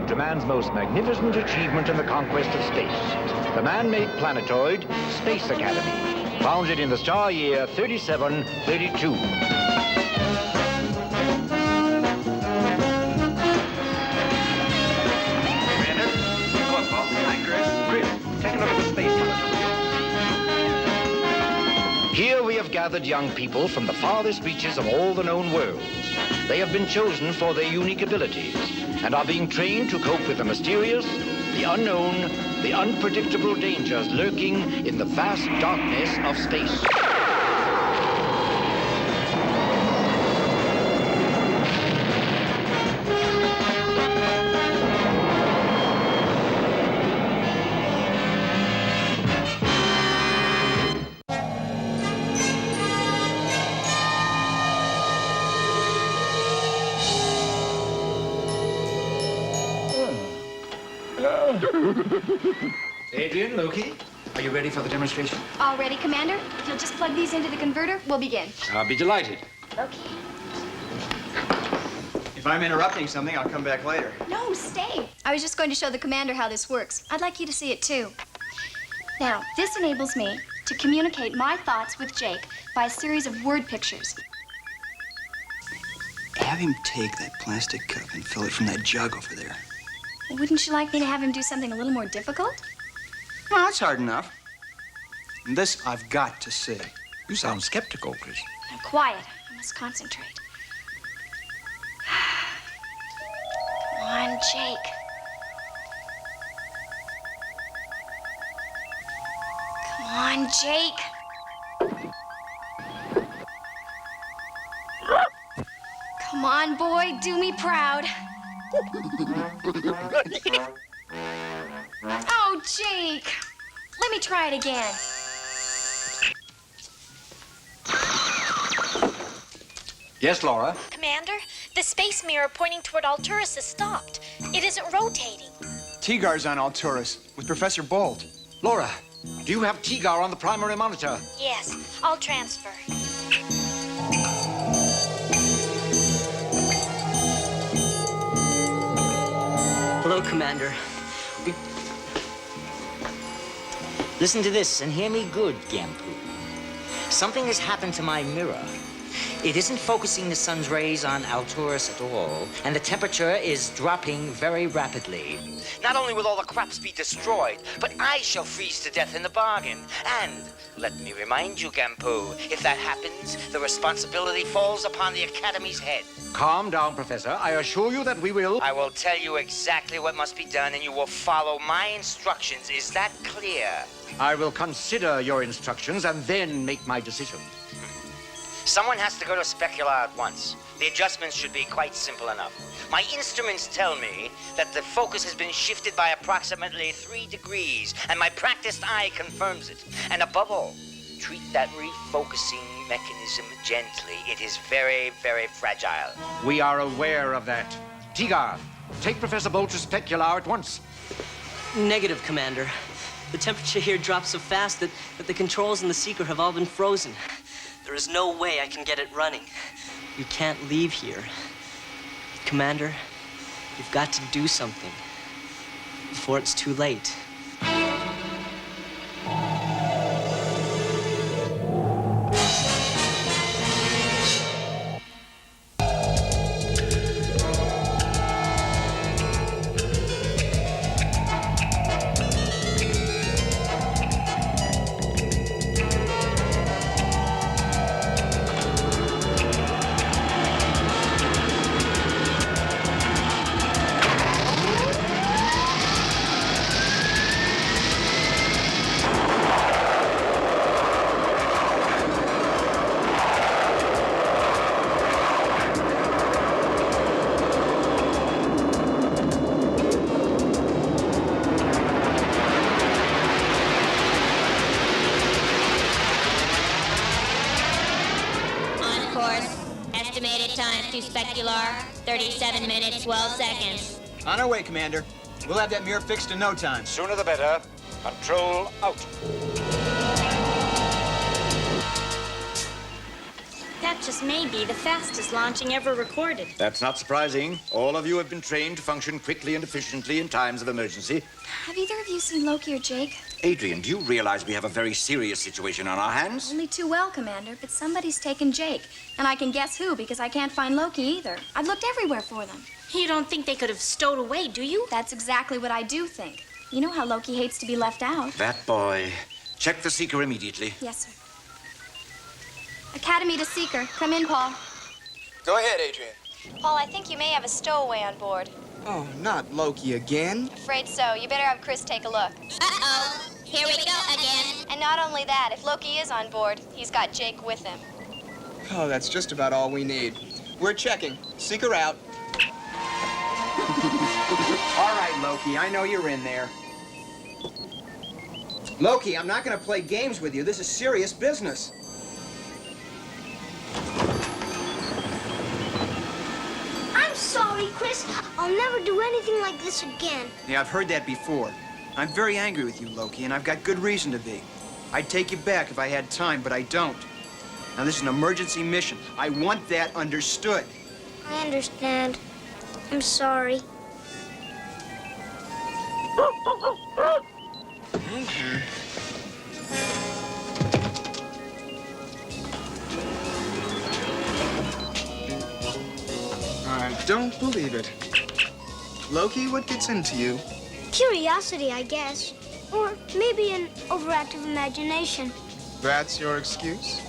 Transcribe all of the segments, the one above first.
to man's most magnificent achievement in the conquest of space, the man-made planetoid, Space Academy, founded in the star year 3732. Here we have gathered young people from the farthest reaches of all the known worlds. They have been chosen for their unique abilities and are being trained to cope with the mysterious, the unknown, the unpredictable dangers lurking in the vast darkness of space. Adrian, Loki, are you ready for the demonstration? All ready, Commander. If you'll just plug these into the converter, we'll begin. I'll be delighted. Okay. If I'm interrupting something, I'll come back later. No, stay. I was just going to show the Commander how this works. I'd like you to see it, too. Now, this enables me to communicate my thoughts with Jake by a series of word pictures. Have him take that plastic cup and fill it from that jug over there. Wouldn't you like me to have him do something a little more difficult? Well, that's hard enough. And this I've got to see. You sound skeptical, Chris. Now, quiet. I must concentrate. Come on, Jake. Come on, Jake. Come on, boy. Do me proud. Oh, Jake. Let me try it again. Yes, Laura? Commander, the space mirror pointing toward Alturas is stopped. It isn't rotating. Tigar's on Alturas with Professor Bolt. Laura, do you have Tigar on the primary monitor? Yes, I'll transfer. Hello, Commander. Listen to this and hear me good, Gampu. Something has happened to my mirror. It isn't focusing the sun's rays on Alturas at all, and the temperature is dropping very rapidly. Not only will all the crops be destroyed, but I shall freeze to death in the bargain. And let me remind you, Gampu, if that happens, the responsibility falls upon the Academy's head. Calm down, Professor. I assure you that we will. I will tell you exactly what must be done, and you will follow my instructions. Is that clear? I will consider your instructions and then make my decision. Someone has to go to Specular at once. The adjustments should be quite simple enough. My instruments tell me that the focus has been shifted by approximately 3 degrees, and my practiced eye confirms it. And above all, treat that refocusing mechanism gently. It is very, very fragile. We are aware of that. Tigar, take Professor Bolt to Specular at once. Negative, Commander. The temperature here drops so fast that the controls in the Seeker have all been frozen. There is no way I can get it running. We can't leave here. Commander, you've got to do something before it's too late. to Specular, 37 minutes, 12 seconds. On our way, Commander. We'll have that mirror fixed in no time. Sooner the better. Control out. That just may be the fastest launching ever recorded. That's not surprising. All of you have been trained to function quickly and efficiently in times of emergency. Have either of you seen Loki or Jake? Adrian, do you realize we have a very serious situation on our hands? Only too well, Commander, but somebody's taken Jake. And I can guess who, because I can't find Loki either. I've looked everywhere for them. You don't think they could have stowed away, do you? That's exactly what I do think. You know how Loki hates to be left out. That boy. Check the Seeker immediately. Yes, sir. Academy to Seeker. Come in, Paul. Go ahead, Adrian. Paul, I think you may have a stowaway on board. Oh, not Loki again. Afraid so. You better have Chris take a look. Uh-oh. Here we go again. And not only that, if Loki is on board, he's got Jake with him. Oh, that's just about all we need. We're checking. Seeker out. All right, Loki, I know you're in there. Loki, I'm not going to play games with you. This is serious business. I'm sorry, Chris. I'll never do anything like this again. Yeah, I've heard that before. I'm very angry with you, Loki, and I've got good reason to be. I'd take you back if I had time, but I don't. Now, this is an emergency mission. I want that understood. I understand. I'm sorry. I don't believe it. Loki, what gets into you? Curiosity, I guess. Or maybe an overactive imagination. That's your excuse?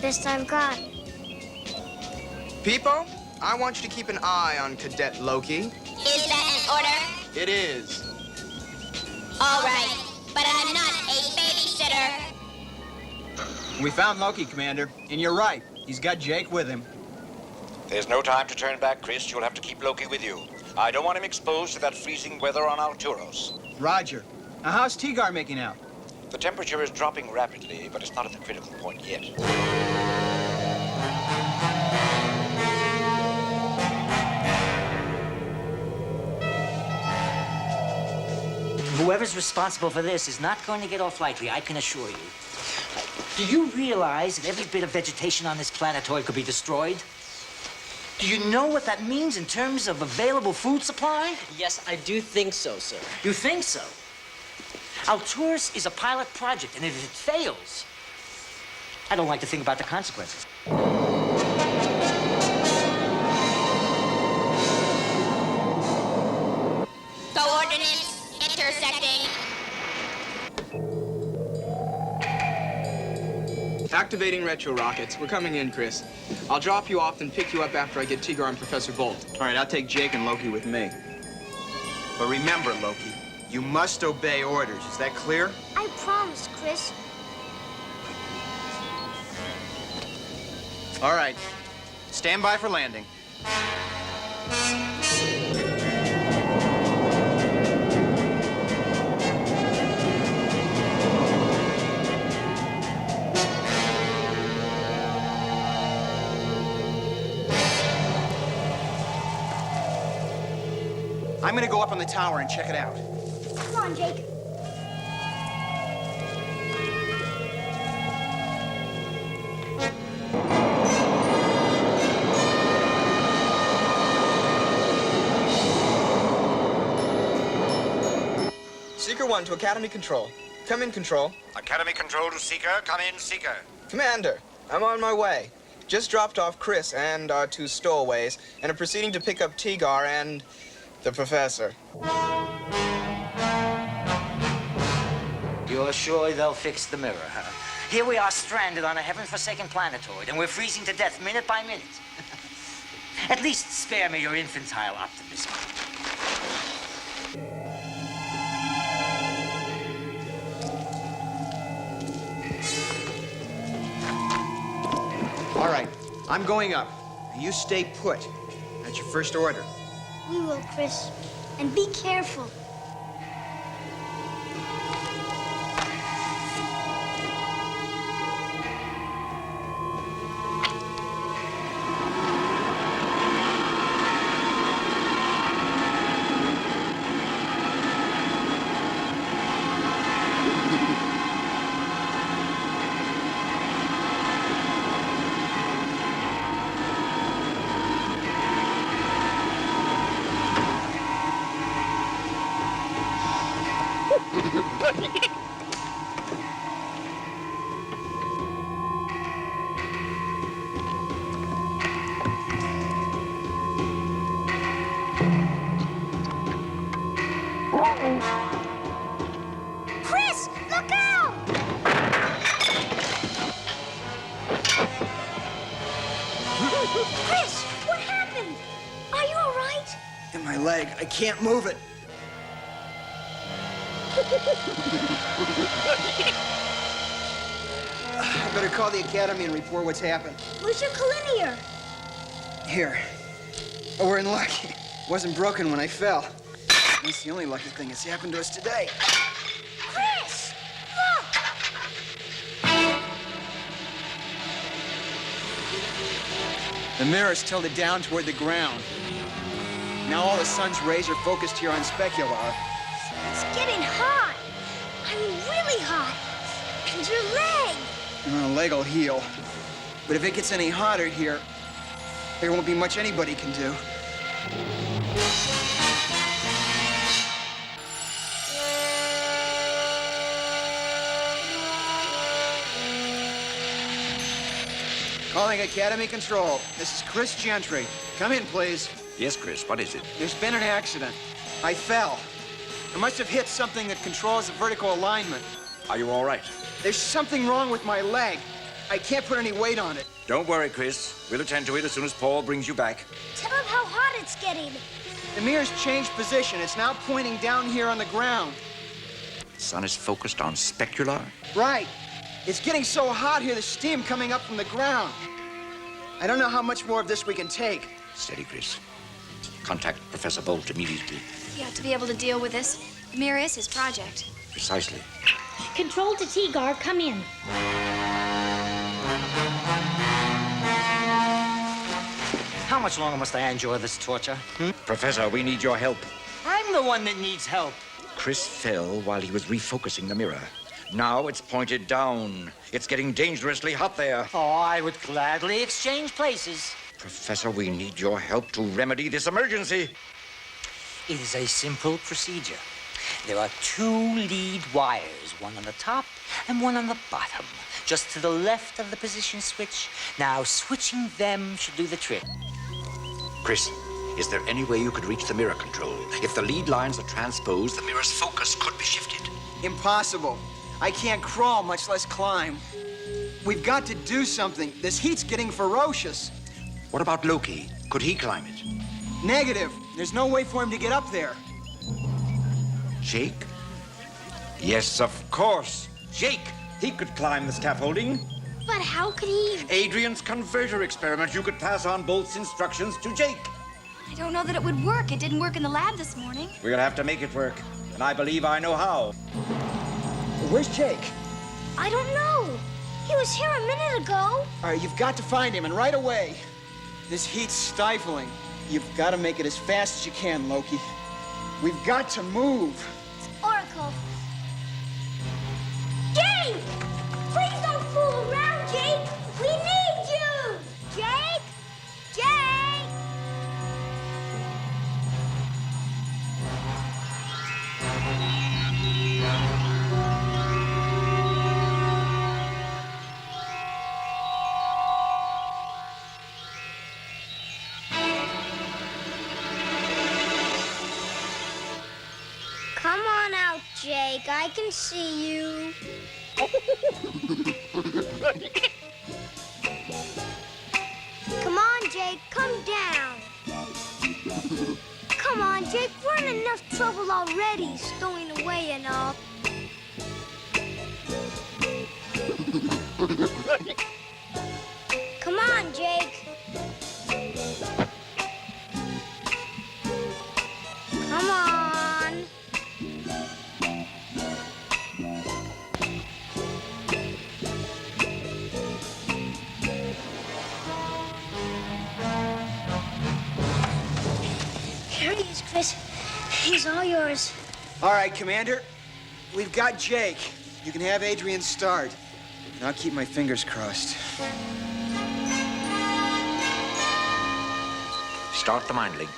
Best I've got. People, I want you to keep an eye on Cadet Loki. Is that an order? It is. All right, but I'm not a babysitter. We found Loki, Commander, and you're right. He's got Jake with him. There's no time to turn back, Chris. You'll have to keep Loki with you. I don't want him exposed to that freezing weather on Alturos. Roger. Now, how's Tigar making out? The temperature is dropping rapidly, but it's not at the critical point yet. Whoever's responsible for this is not going to get off lightly, I can assure you. Do you realize that every bit of vegetation on this planetoid could be destroyed? Do you know what that means in terms of available food supply? Yes, I do think so, sir. You think so? Alturas is a pilot project, and if it fails, I don't like to think about the consequences. Coordinates intersecting. Activating retro rockets. We're coming in, Chris. I'll drop you off and pick you up after I get Tigar and Professor Bolt. All right, I'll take Jake and Loki with me. But remember, Loki, you must obey orders. Is that clear? I promise, Chris. All right. Stand by for landing. I'm gonna go up on the tower and check it out. Come on, Jake. Seeker 1 to Academy Control. Come in, Control. Academy Control to Seeker. Come in, Seeker. Commander, I'm on my way. Just dropped off Chris and our two stowaways, and am proceeding to pick up Tigar and the Professor. You're sure they'll fix the mirror, huh? Here we are stranded on a heaven-forsaken planetoid, and we're freezing to death minute by minute. At least spare me your infantile optimism. All right, I'm going up. You stay put. That's your first order. We will, Chris. And be careful. Chris, look out! Chris, what happened? Are you all right? In my leg. I can't move it. I better call the academy and report what's happened. Where's your collinear? Here. Oh, we're in luck. It wasn't broken when I fell. That's the only lucky thing that's happened to us today. Chris, look! The mirror's tilted down toward the ground. Now all the sun's rays are focused here on specular. It's getting hot. I mean, really hot. And your leg. My leg will heal. But if it gets any hotter here, there won't be much anybody can do. Calling Academy Control. This is Chris Gentry. Come in, please. Yes, Chris, what is it? There's been an accident. I fell. I must have hit something that controls the vertical alignment. Are you all right? There's something wrong with my leg. I can't put any weight on it. Don't worry, Chris. We'll attend to it as soon as Paul brings you back. Tell him how hot it's getting. The mirror's changed position. It's now pointing down here on the ground. The sun is focused on specular. Right. It's getting so hot here, there's steam coming up from the ground. I don't know how much more of this we can take. Steady, Chris. Contact Professor Bolt immediately. You have to be able to deal with this. The mirror is his project. Precisely. Control to T-Gar, come in. How much longer must I endure this torture? Professor, we need your help. I'm the one that needs help. Chris fell while he was refocusing the mirror. Now it's pointed down. It's getting dangerously hot there. Oh, I would gladly exchange places. Professor, we need your help to remedy this emergency. It is a simple procedure. There are 2 lead wires, one on the top and one on the bottom, just to the left of the position switch. Now, switching them should do the trick. Chris, is there any way you could reach the mirror control? If the lead lines are transposed, the mirror's focus could be shifted. Impossible. I can't crawl, much less climb. We've got to do something. This heat's getting ferocious. What about Loki? Could he climb it? Negative. There's no way for him to get up there. Jake? Yes, of course. Jake! He could climb the scaffolding. But how could he? Adrian's converter experiment. You could pass on Bolt's instructions to Jake. I don't know that it would work. It didn't work in the lab this morning. We'll have to make it work. And I believe I know how. Where's Jake? I don't know. He was here a minute ago. All right, you've got to find him, and right away. This heat's stifling. You've got to make it as fast as you can, Loki. We've got to move. Oracle. Jake! Please don't fool around, Jake! We need you! Jake! Jake! Come on out, Jake. I can see you. Come on, Jake. Come down. Come on, Jake. We're in enough trouble already, stowing away and all. Come on, Jake. Come on. Here he is, Chris. He's all yours. All right, Commander. We've got Jake. You can have Adrian start. And I'll keep my fingers crossed. Start the mind link.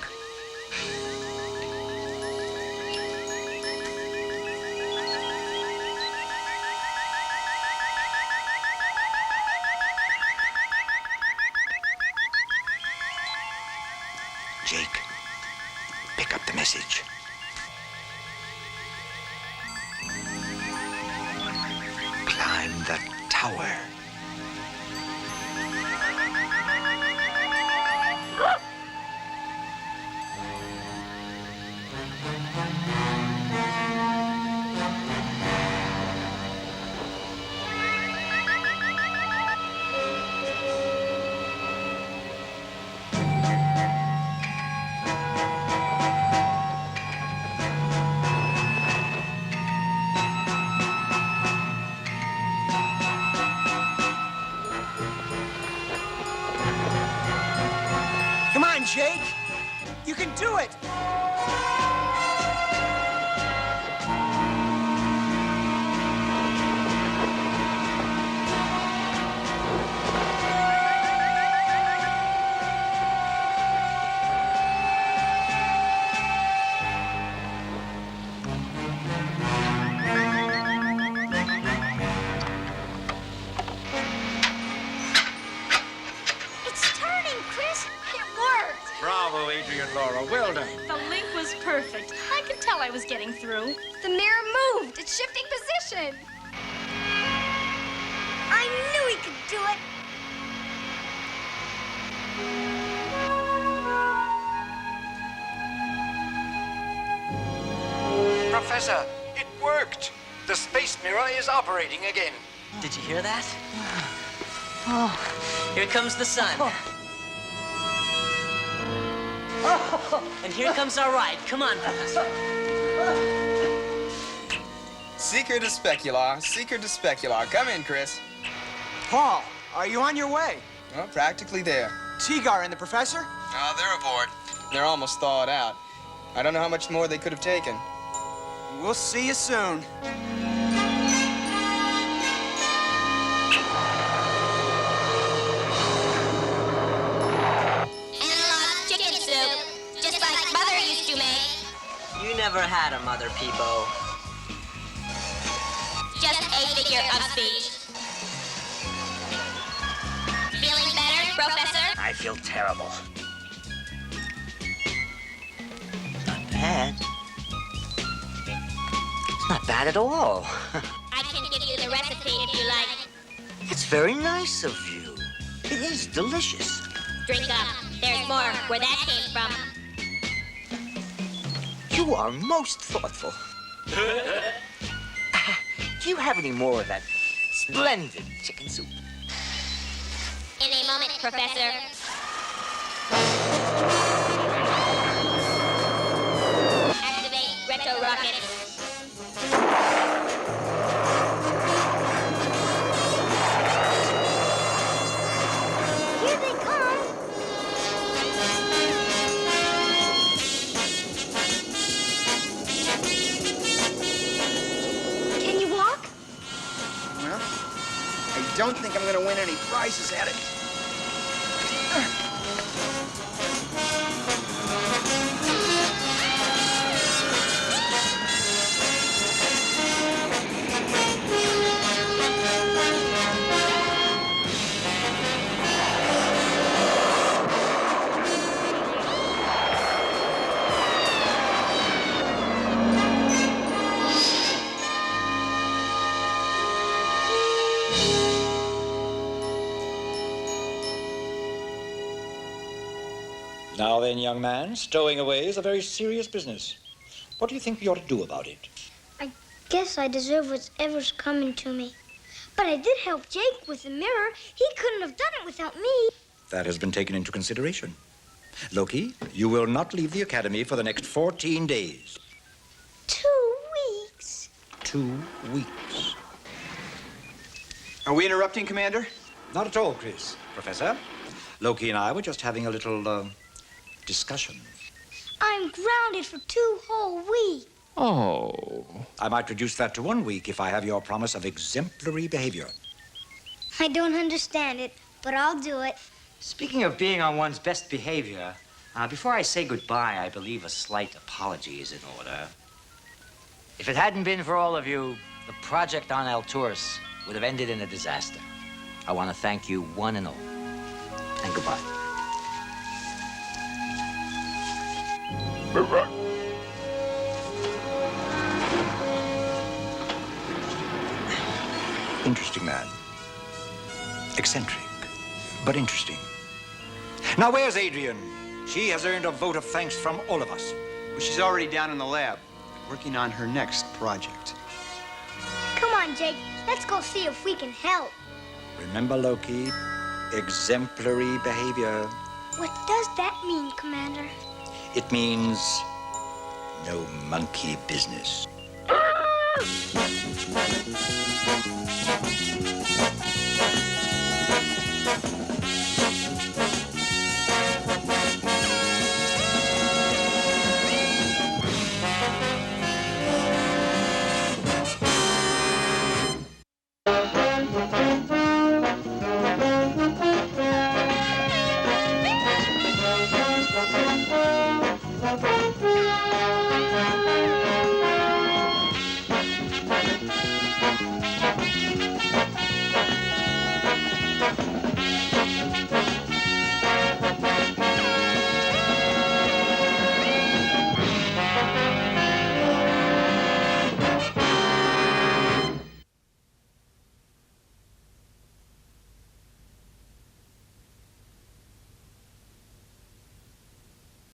Jake, pick up the message. power. Come on, Jake. You can do it. It's turning, Chris. It worked. Bravo, Adrian Laura. Well done. The link was perfect. I could tell I was getting through. The mirror moved. It's shifting position. I knew he could do it. Professor, it worked. The space mirror is operating again. Did you hear that? Oh, here comes the sun. And here comes our ride. Come on, Professor. Seeker to specular, seeker to specular. Come in, Chris. Paul, are you on your way? Well, practically there. Tigar and the professor? Oh, they're aboard. They're almost thawed out. I don't know how much more they could have taken. We'll see you soon. Analog chicken soup, just like Mother used to make. You never had a mother, Peebo. Just a figure of speech. Feeling better, Professor? I feel terrible. Not bad. It's not bad at all. I can give you the recipe if you like. It's very nice of you. It is delicious. Drink up. There's more where that came from. You are most thoughtful. Do you have any more of that splendid chicken soup? In a moment, Professor. Activate retro rocket. Here they come. Can you walk? Well, I don't think I'm going to win any prizes at it. Now then, young man, stowing away is a very serious business. What do you think we ought to do about it? I guess I deserve whatever's coming to me. But I did help Jake with the mirror. He couldn't have done it without me. That has been taken into consideration. Loki, you will not leave the academy for the next 14 days. 2 weeks. 2 weeks. Are we interrupting, Commander? Not at all, Chris. Professor, Loki and I were just having a little, discussion. I'm grounded for 2 whole weeks. Oh. I might reduce that to 1 week if I have your promise of exemplary behavior. I don't understand it, but I'll do it. Speaking of being on one's best behavior, before I say goodbye, I believe a slight apology is in order. If it hadn't been for all of you, the project on Alturas would have ended in a disaster. I want to thank you one and all. And goodbye. Interesting man. Eccentric, but interesting. Now, where's Adrian? She has earned a vote of thanks from all of us. Well, she's already down in the lab, working on her next project. Come on, Jake. Let's go see if we can help. Remember, Loki, exemplary behavior. What does that mean, Commander? It means no monkey business.